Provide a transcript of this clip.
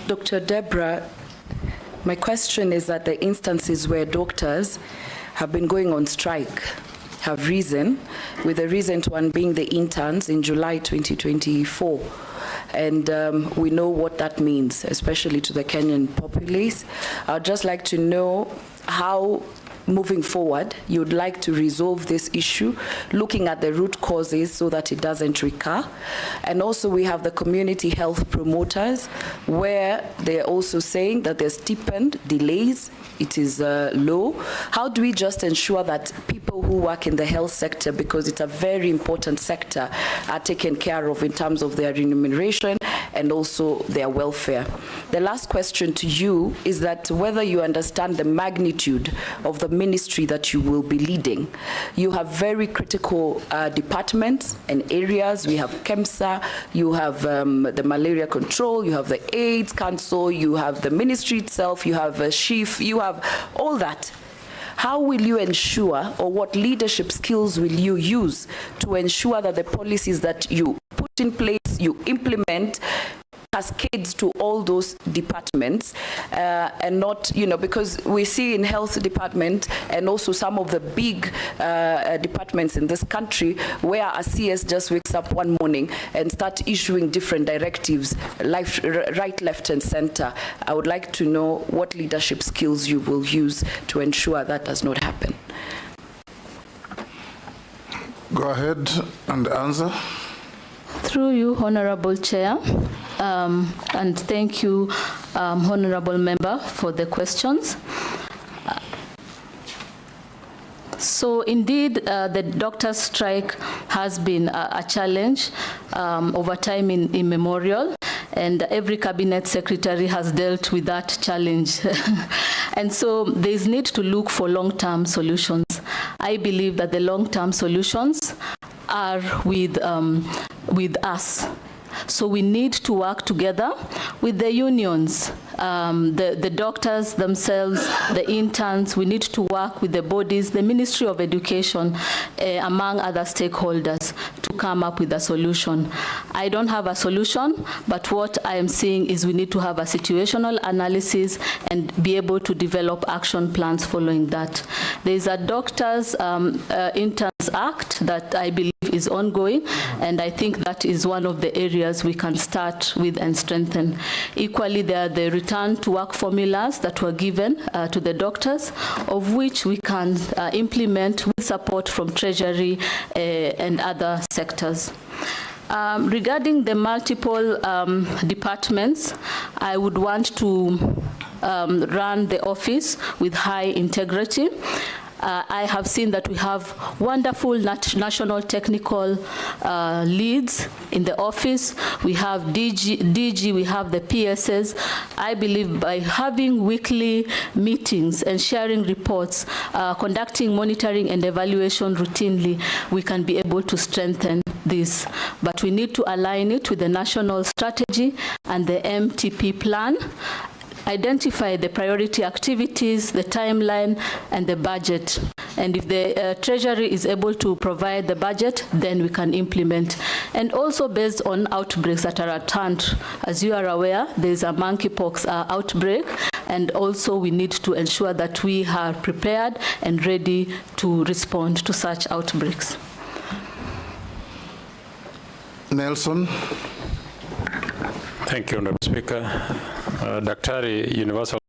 Dr. Deborah, my question is that the instances where doctors have been going on strike have risen, with the recent one being the interns in July 2024. And we know what that means, especially to the Kenyan populace. I'd just like to know how, moving forward, you would like to resolve this issue, looking at the root causes so that it doesn't recur. And also we have the community health promoters, where they're also saying that there's stipend delays, it is low. How do we just ensure that people who work in the health sector, because it's a very important sector, are taken care of in terms of their remuneration and also their welfare? The last question to you is that whether you understand the magnitude of the ministry that you will be leading. You have very critical departments and areas. We have KEMSA, you have the malaria control, you have the AIDS Council, you have the ministry itself, you have a chief, you have all that. How will you ensure, or what leadership skills will you use to ensure that the policies that you put in place, you implement, cascades to all those departments, and not, because we see in health department and also some of the big departments in this country where a CS just wakes up one morning and start issuing different directives, right, left, and center. I would like to know what leadership skills you will use to ensure that does not happen. Go ahead and answer. Through you, Honorable Chair, and thank you, Honorable Member, for the questions. So indeed, the doctors' strike has been a challenge over time in immemorial, and every cabinet secretary has dealt with that challenge. And so there is need to look for long-term solutions. I believe that the long-term solutions are with us. So we need to work together with the unions, the doctors themselves, the interns. We need to work with the bodies, the Ministry of Education, among other stakeholders, to come up with a solution. I don't have a solution, but what I am saying is we need to have a situational analysis and be able to develop action plans following that. There is a Doctors Interns Act that I believe is ongoing, and I think that is one of the areas we can start with and strengthen. Equally, there are the return to work formulas that were given to the doctors, of which we can implement with support from Treasury and other sectors. Regarding the multiple departments, I would want to run the office with high integrity. I have seen that we have wonderful national technical leads in the office. We have DG, we have the PSS. I believe by having weekly meetings and sharing reports, conducting monitoring and evaluation routinely, we can be able to strengthen this. But we need to align it with the national strategy and the MTP plan, identify the priority activities, the timeline, and the budget. And if the Treasury is able to provide the budget, then we can implement. And also based on outbreaks that are at hand. As you are aware, there is a monkeypox outbreak, and also we need to ensure that we are prepared and ready to respond to such outbreaks. Nelson. Thank you, Honorable Speaker. Daktari, universal